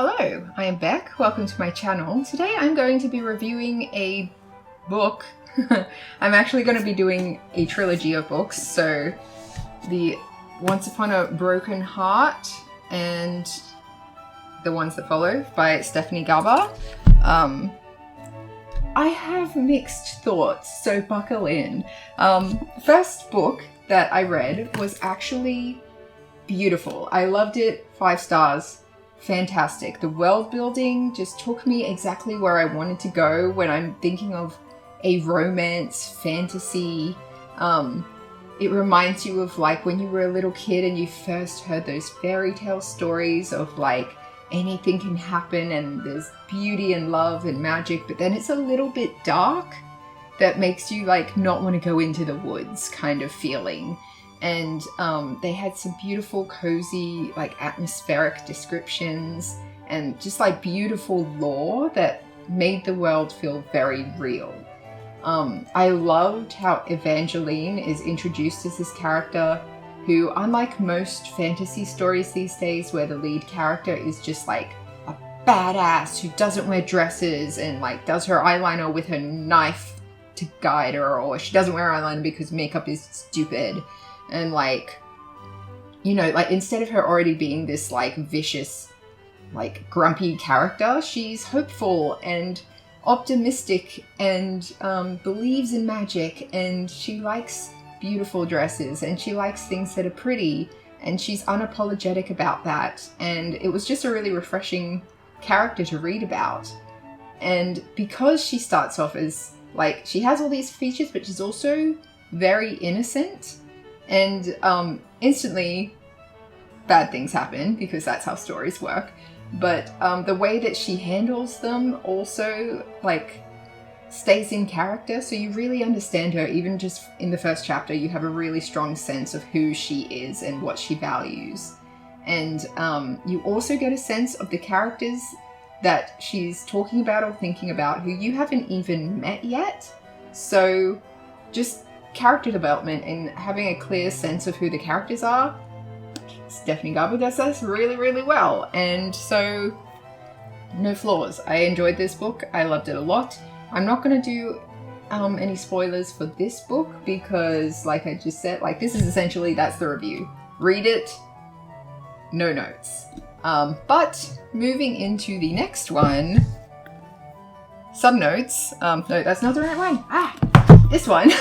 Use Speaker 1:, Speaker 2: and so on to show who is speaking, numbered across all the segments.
Speaker 1: Hello, I am Beck. Welcome to my channel. Today I'm going to be reviewing a book. I'm actually going to be doing a trilogy of books, so the Once Upon a Broken Heart and the ones that follow by Stephanie Garber. I have mixed thoughts, so buckle in. First book that I read was actually beautiful. I loved it, 5 stars. Fantastic. The world building just took me exactly where I wanted to go when I'm thinking of a romance, fantasy. It reminds you of like when you were a little kid and you first heard those fairy tale stories of like anything can happen and there's beauty and love and magic, but then it's a little bit dark that makes you like not want to go into the woods kind of feeling. And they had some beautiful, cozy, like atmospheric descriptions and just like beautiful lore that made the world feel very real. I loved how Evangeline is introduced as this character who, unlike most fantasy stories these days where the lead character is just like a badass who doesn't wear dresses and like does her eyeliner with her knife to guide her, or she doesn't wear eyeliner because makeup is stupid. And like, you know, like instead of her already being this like vicious, like grumpy character, she's hopeful and optimistic and believes in magic, and she likes beautiful dresses and she likes things that are pretty, and she's unapologetic about that. And it was just a really refreshing character to read about. And because she starts off as like, she has all these features, but she's also very innocent. And instantly bad things happen because that's how stories work. But the way that she handles them also like stays in character. So you really understand her. Even just in the first chapter, you have a really strong sense of who she is and what she values. And you also get a sense of the characters that she's talking about or thinking about who you haven't even met yet. So just character development and having a clear sense of who the characters are, Stephanie Garber does this really, really well. And so, no flaws. I enjoyed this book. I loved it a lot. I'm not going to do any spoilers for this book because, like I just said, like this is essentially, that's the review. Read it, no notes. But moving into the next one, some notes. No, that's not the right one. This one.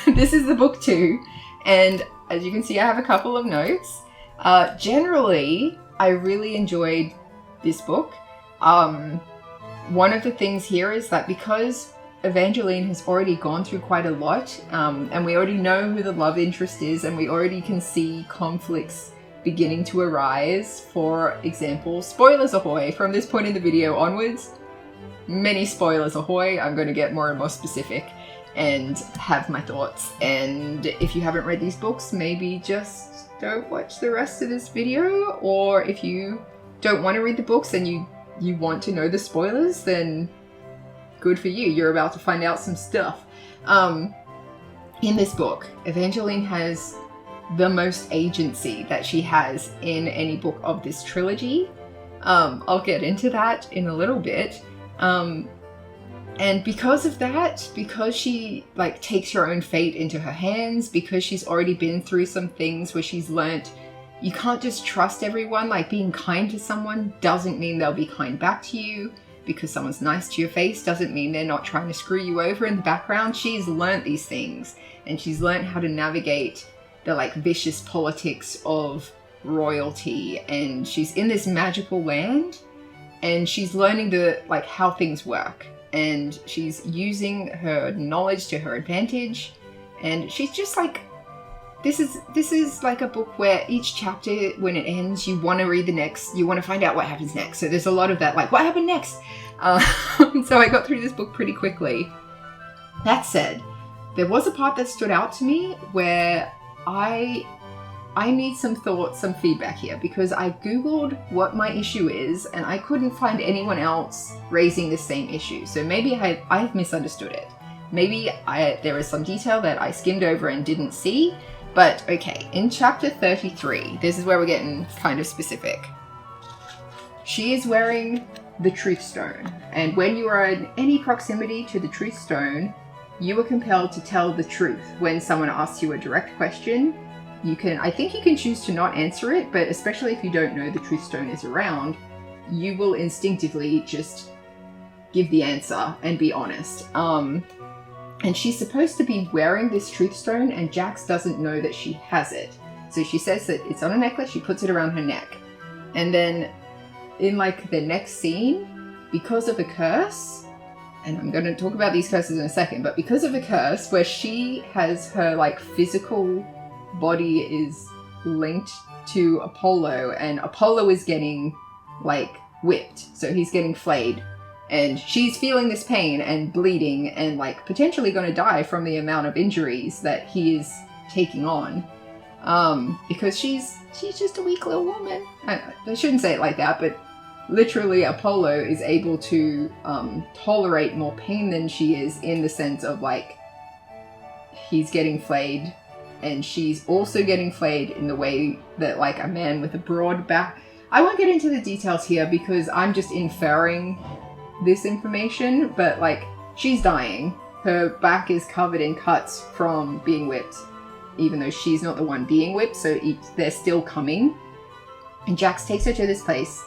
Speaker 1: This is the book 2, and as you can see I have a couple of notes. Generally, I really enjoyed this book. One of the things here is that because Evangeline has already gone through quite a lot, and we already know who the love interest is, and we already can see conflicts beginning to arise. For example, spoilers ahoy, from this point in the video onwards, many spoilers ahoy. I'm going to get more and more specific and have my thoughts. And if you haven't read these books, maybe just don't watch the rest of this video. Or if you don't want to read the books and you want to know the spoilers, then good for you. You're about to find out some stuff. In this book, Evangeline has the most agency that she has in any book of this trilogy. I'll get into that in a little bit. And because of that, because she like takes her own fate into her hands, because she's already been through some things where she's learnt you can't just trust everyone. Like being kind to someone doesn't mean they'll be kind back to you. Because someone's nice to your face doesn't mean they're not trying to screw you over in the background. She's learnt these things, and she's learnt how to navigate the like vicious politics of royalty, and she's in this magical land and she's learning the like how things work. And she's using her knowledge to her advantage. And she's just like, this is like a book where each chapter, when it ends, you want to read the next, you want to find out what happens next. So there's a lot of that, like, what happened next? So I got through this book pretty quickly. That said, there was a part that stood out to me where I need some thoughts, some feedback here, because I googled what my issue is and I couldn't find anyone else raising the same issue. So maybe I've misunderstood it. Maybe there is some detail that I skimmed over and didn't see. But okay, in chapter 33, this is where we're getting kind of specific. She is wearing the Truth Stone, and when you are in any proximity to the Truth Stone, you are compelled to tell the truth. When someone asks you a direct question, I think you can choose to not answer it, but especially if you don't know the Truth Stone is around, you will instinctively just give the answer and be honest. And she's supposed to be wearing this Truth Stone, and Jax doesn't know that she has it. So she says that it's on a necklace, she puts it around her neck. And then in like the next scene, because of a curse, and I'm going to talk about these curses in a second, but because of a curse where she has her like physical body is linked to Apollo, and Apollo is getting like whipped, so he's getting flayed, and she's feeling this pain and bleeding and like potentially going to die from the amount of injuries that he is taking on, because she's just a weak little woman. I shouldn't say it like that, but literally Apollo is able to tolerate more pain than she is, in the sense of like he's getting flayed and she's also getting flayed in the way that like a man with a broad back. I won't get into the details here because I'm just inferring this information, but like she's dying. Her back is covered in cuts from being whipped, even though she's not the one being whipped, so they're still coming. And Jax takes her to this place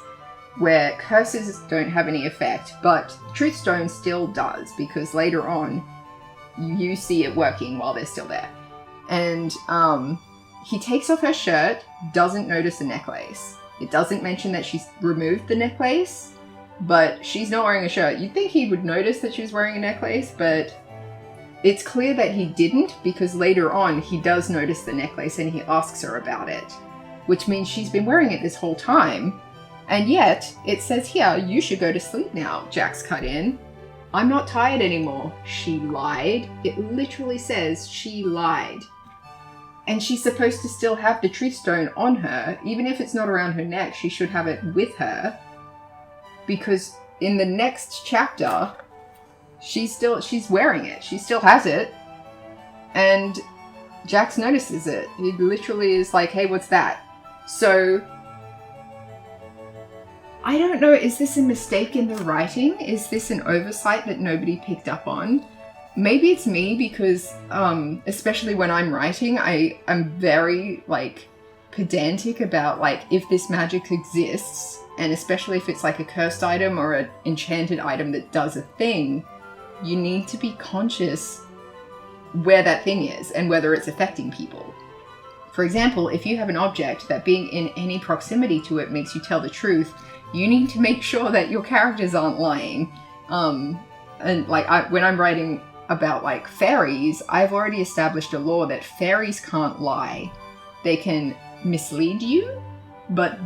Speaker 1: where curses don't have any effect, but Truth Stone still does, because later on you see it working while they're still there. And he takes off her shirt, doesn't notice the necklace. It doesn't mention that she's removed the necklace, but she's not wearing a shirt. You'd think he would notice that she was wearing a necklace, but it's clear that he didn't, because later on he does notice the necklace and he asks her about it, which means she's been wearing it this whole time. And yet, it says here, you should go to sleep now, Jax cut in. I'm not tired anymore. She lied. It literally says she lied. And she's supposed to still have the Truth Stone on her. Even if it's not around her neck, she should have it with her. Because in the next chapter, she's wearing it. She still has it. And Jax notices it. He literally is like, hey, what's that? So I don't know, is this a mistake in the writing? Is this an oversight that nobody picked up on? Maybe it's me, because especially when I'm writing, I'm very like pedantic about like if this magic exists, and especially if it's like a cursed item or an enchanted item that does a thing, you need to be conscious where that thing is and whether it's affecting people. For example, if you have an object that being in any proximity to it makes you tell the truth, you need to make sure that your characters aren't lying. And like when I'm writing about like fairies, I've already established a law that fairies can't lie. They can mislead you, but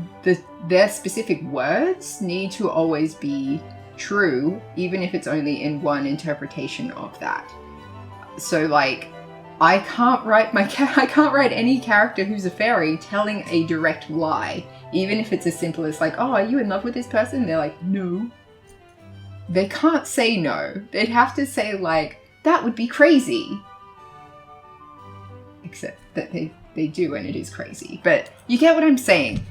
Speaker 1: their specific words need to always be true, even if it's only in one interpretation of that. So like, I can't write any character who's a fairy telling a direct lie, even if it's as simple as like, oh, are you in love with this person? They're like, no. They can't say no. They'd have to say like, that would be crazy. Except that they do, and it is crazy. But you get what I'm saying.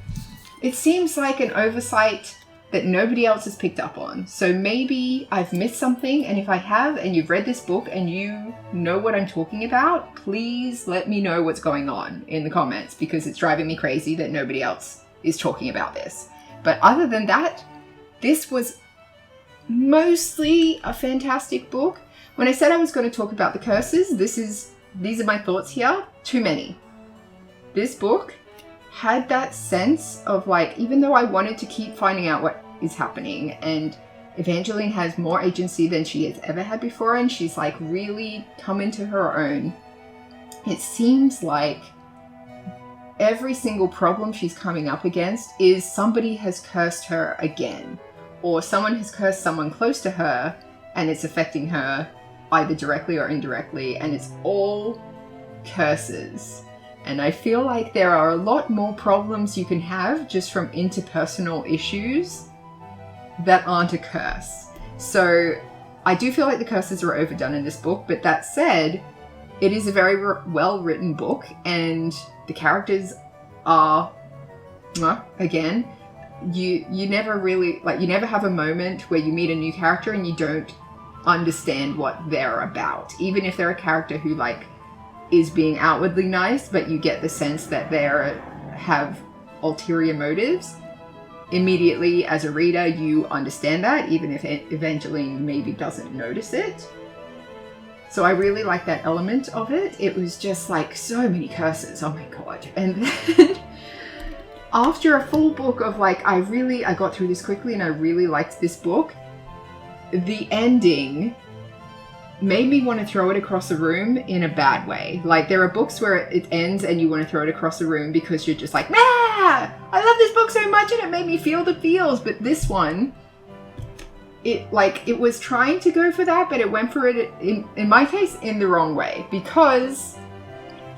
Speaker 1: It seems like an oversight that nobody else has picked up on. So maybe I've missed something, and if I have, and you've read this book and you know what I'm talking about, please let me know what's going on in the comments, because it's driving me crazy that nobody else is talking about this. But other than that, this was mostly a fantastic book. When I said I was going to talk about the curses, these are my thoughts here. Too many. This book had that sense of like, even though I wanted to keep finding out what is happening, and Evangeline has more agency than she has ever had before, and she's like really come into her own, it seems like every single problem she's coming up against is somebody has cursed her again, or someone has cursed someone close to her and it's affecting her either directly or indirectly, and it's all curses. And I feel like there are a lot more problems you can have just from interpersonal issues that aren't a curse. So I do feel like the curses are overdone in this book, but that said, it is a very well-written book, and the characters are, again, you never really, like, you never have a moment where you meet a new character and you don't understand what they're about. Even if they're a character who, like, is being outwardly nice, but you get the sense that they have ulterior motives. Immediately, as a reader, you understand that, even if Evangeline maybe doesn't notice it. So I really like that element of it. It was just like so many curses, oh my god. And then after a full book of like, I got through this quickly and I really liked this book, the ending made me want to throw it across the room in a bad way. Like, there are books where it ends and you want to throw it across the room because you're just like, I love this book so much and it made me feel the feels. But this one, it was trying to go for that, but it went for it, in my case, in the wrong way. Because,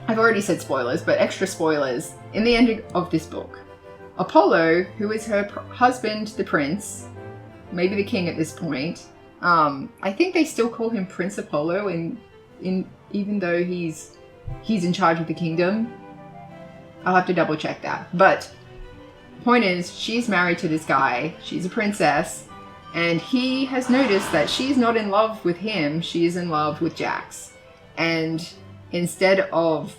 Speaker 1: I've already said spoilers, but extra spoilers, in the ending of this book, Apollo, who is her husband, the prince, maybe the king at this point, I think they still call him Prince Apollo, even though he's in charge of the kingdom. I'll have to double check that. But point is, she's married to this guy. She's a princess, and he has noticed that she's not in love with him. She is in love with Jax. And instead of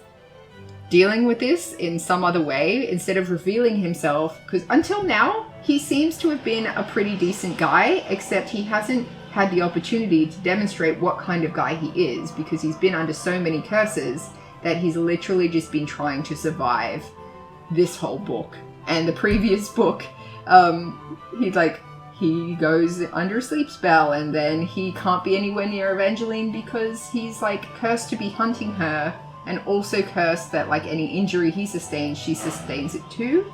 Speaker 1: dealing with this in some other way, instead of revealing himself, because until now, he seems to have been a pretty decent guy, except he hasn't had the opportunity to demonstrate what kind of guy he is, because he's been under so many curses that he's literally just been trying to survive this whole book. And the previous book, he goes under a sleep spell, and then he can't be anywhere near Evangeline because he's like cursed to be hunting her, and also cursed that like any injury he sustains, she sustains it too.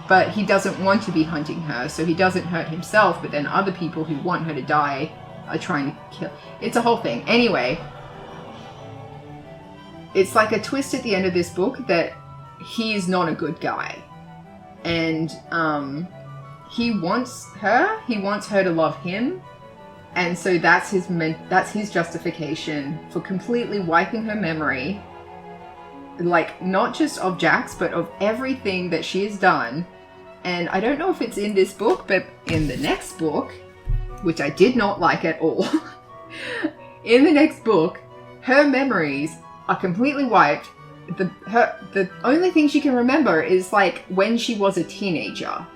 Speaker 1: But he doesn't want to be hunting her, so he doesn't hurt himself, but then other people who want her to die are trying to kill. It's a whole thing. Anyway, it's like a twist at the end of this book that he's not a good guy. And he wants her to love him. And so that's his justification for completely wiping her memory. Like, not just of Jax, but of everything that she has done. And I don't know if it's in this book, but in the next book, which I did not like at all, in the next book, her memories are completely wiped. The only thing she can remember is like when she was a teenager.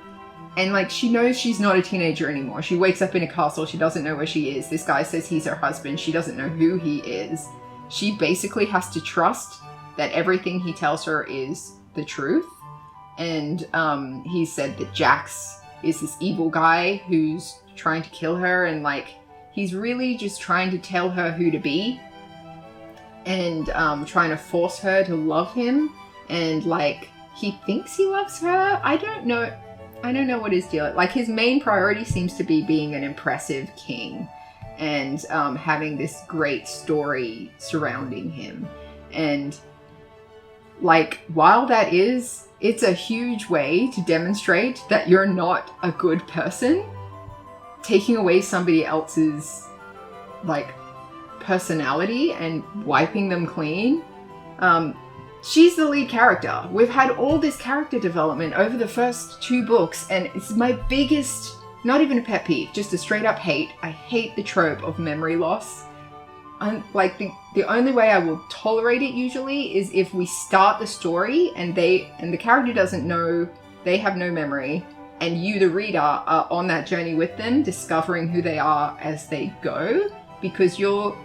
Speaker 1: And like, she knows she's not a teenager anymore. She wakes up in a castle, she doesn't know where she is. This guy says he's her husband, she doesn't know who he is. She basically has to trust that everything he tells her is the truth. And he said that Jax is this evil guy who's trying to kill her, and like, he's really just trying to tell her who to be, and trying to force her to love him. And like, he thinks he loves her. I don't know what his deal is. Like, his main priority seems to be being an impressive king, and having this great story surrounding him. And like, while that is, it's a huge way to demonstrate that you're not a good person, taking away somebody else's like personality and wiping them clean. She's the lead character. We've had all this character development over the first 2 books, and it's my biggest, not even a pet peeve, just a straight up hate. I hate the trope of memory loss. Like, the only way I will tolerate it usually is if we start the story and the character doesn't know, they have no memory, and you, the reader, are on that journey with them, discovering who they are as they go, because you're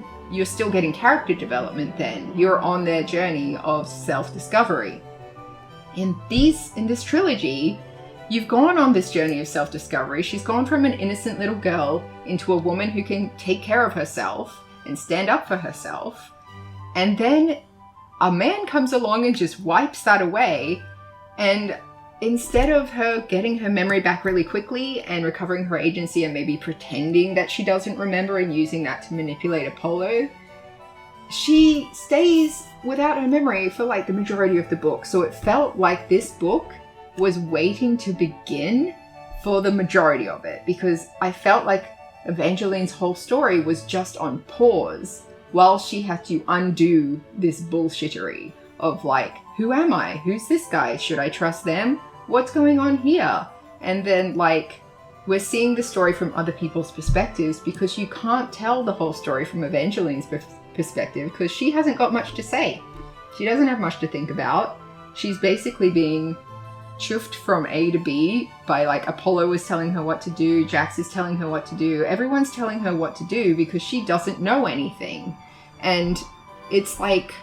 Speaker 1: still getting character development then. You're on their journey of self-discovery. In this trilogy, you've gone on this journey of self-discovery. She's gone from an innocent little girl into a woman who can take care of herself and stand up for herself. And then a man comes along and just wipes that away. And instead of her getting her memory back really quickly and recovering her agency and maybe pretending that she doesn't remember and using that to manipulate Apollo, she stays without her memory for like the majority of the book. So it felt like this book was waiting to begin for the majority of it, because I felt like Evangeline's whole story was just on pause while she had to undo this bullshittery of like, who am I? Who's this guy? Should I trust them? What's going on here? And then, like, we're seeing the story from other people's perspectives because you can't tell the whole story from Evangeline's perspective because she hasn't got much to say. She doesn't have much to think about. She's basically being chuffed from A to B by, like, Apollo is telling her what to do, Jax is telling her what to do, everyone's telling her what to do because she doesn't know anything. And it's like,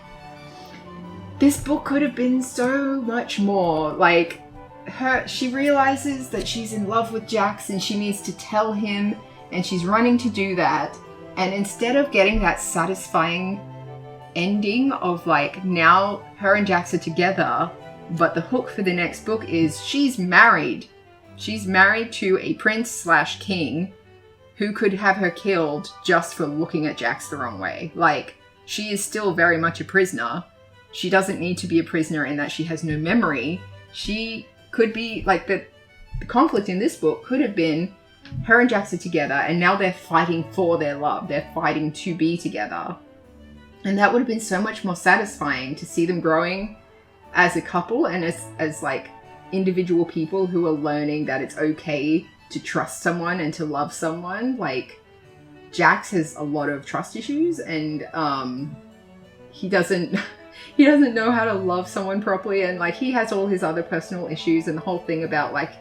Speaker 1: this book could have been so much more. Like, she realizes that she's in love with Jax and she needs to tell him, and she's running to do that. And instead of getting that satisfying ending of, like, now her and Jax are together, but the hook for the next book is she's married. She's married to a prince/king who could have her killed just for looking at Jax the wrong way. Like, she is still very much a prisoner. She doesn't need to be a prisoner in that she has no memory. She could be, like, the conflict in this book could have been her and Jax are together and now they're fighting for their love. They're fighting to be together. And that would have been so much more satisfying to see them growing as a couple and as like individual people who are learning that it's okay to trust someone and to love someone. Like, Jax has a lot of trust issues and he doesn't know how to love someone properly, and, like, he has all his other personal issues and the whole thing about, like,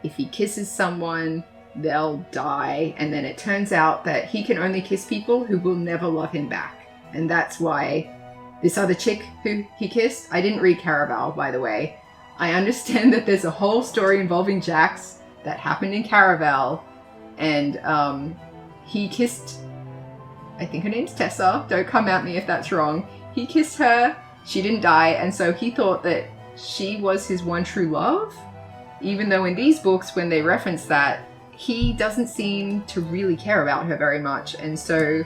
Speaker 1: if he kisses someone they'll die, and then it turns out that he can only kiss people who will never love him back. And that's why this other chick who he kissed, I didn't read Caraval, by the way. I understand that there's a whole story involving Jax that happened in Caraval, and he kissed, I think her name's Tessa, don't come at me if that's wrong. He kissed her, she didn't die, and so he thought that she was his one true love, even though in these books, when they reference that, he doesn't seem to really care about her very much, and so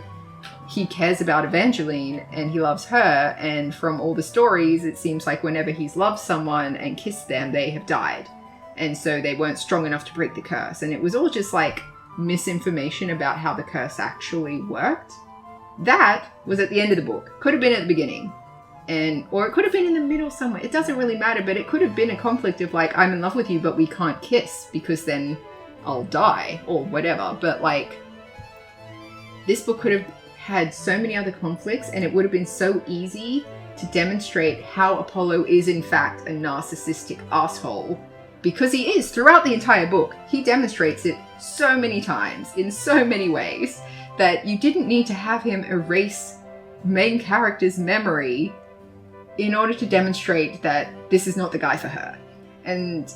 Speaker 1: he cares about Evangeline and he loves her, and from all the stories it seems like whenever he's loved someone and kissed them, they have died, and so they weren't strong enough to break the curse. And it was all just like misinformation about how the curse actually worked. That was at the end of the book. Could have been at the beginning, or it could have been in the middle somewhere. It doesn't really matter, but it could have been a conflict of, like, I'm in love with you but we can't kiss because then I'll die or whatever. But, like, this book could have had so many other conflicts, and it would have been so easy to demonstrate how Apollo is in fact a narcissistic asshole, because he is throughout the entire book. He demonstrates it so many times in so many ways that you didn't need to have him erase main character's memory in order to demonstrate that this is not the guy for her. And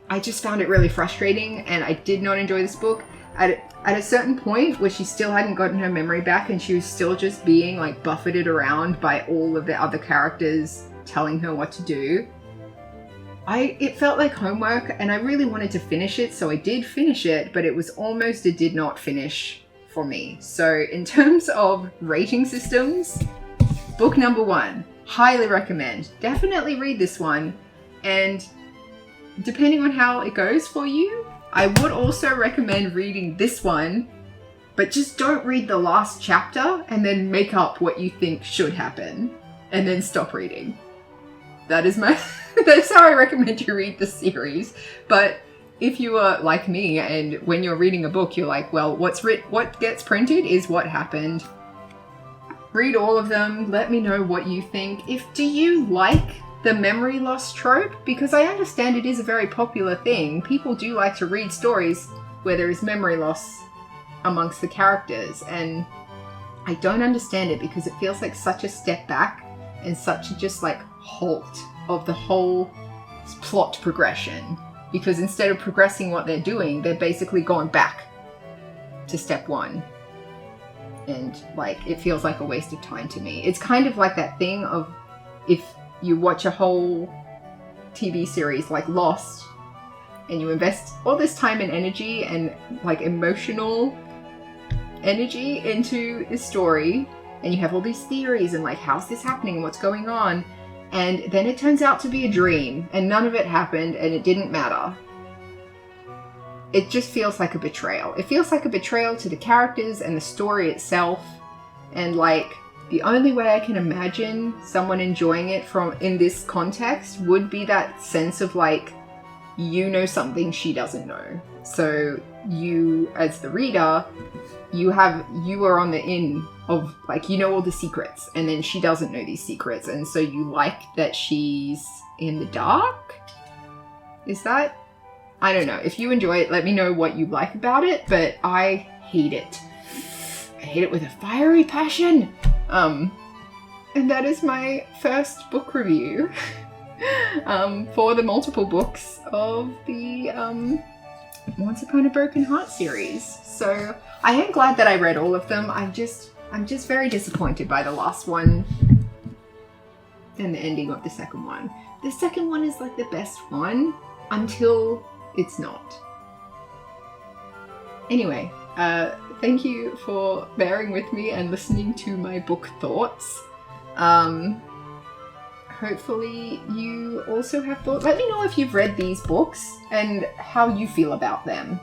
Speaker 1: I just found it really frustrating, and I did not enjoy this book. At a certain point where she still hadn't gotten her memory back and she was still just being, like, buffeted around by all of the other characters telling her what to do, it felt like homework, and I really wanted to finish it, so I did finish it, but it was almost a did not finish for me. So in terms of rating systems, book number 1, highly recommend. Definitely read this one, and depending on how it goes for you, I would also recommend reading this one, but just don't read the last chapter and then make up what you think should happen and then stop reading. That's how I recommend you read the series. But if you are like me and when you're reading a book, you're like, well, what gets printed is what happened. Read all of them. Let me know what you think. Do you like the memory loss trope? Because I understand it is a very popular thing. People do like to read stories where there is memory loss amongst the characters, and I don't understand it because it feels like such a step back and such a just like halt of the whole plot progression, because instead of progressing what they're doing, they're basically going back to step 1, and like it feels like a waste of time to me. It's kind of like that thing of if you watch a whole TV series like Lost and you invest all this time and energy and like emotional energy into a story, and you have all these theories and like, how's this happening? What's going on? And then it turns out to be a dream and none of it happened and it didn't matter. It just feels like a betrayal. It feels like a betrayal to the characters and the story itself. And like, the only way I can imagine someone enjoying it in this context would be that sense of like you know something she doesn't know. So you, as the reader, you are on the in of, like, you know all the secrets, and then she doesn't know these secrets, and so you like that she's in the dark? Is that? I don't know. If you enjoy it, let me know what you like about it, but I hate it. I hate it with a fiery passion. And that is my first book review for the multiple books of the Once Upon a Broken Heart series. So I am glad that I read all of them. I'm just very disappointed by the last one and the ending of the second one. The second one is like the best one until it's not. Anyway, thank you for bearing with me and listening to my book thoughts. Hopefully you also have thoughts. Let me know if you've read these books and how you feel about them.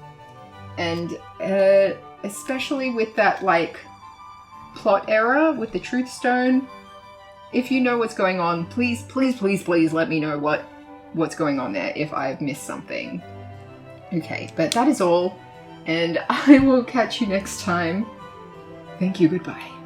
Speaker 1: And especially with that, like, plot error with the Truth Stone. If you know what's going on, please, please, please, please let me know what's going on there if I've missed something. Okay, but that is all, and I will catch you next time. Thank you, goodbye.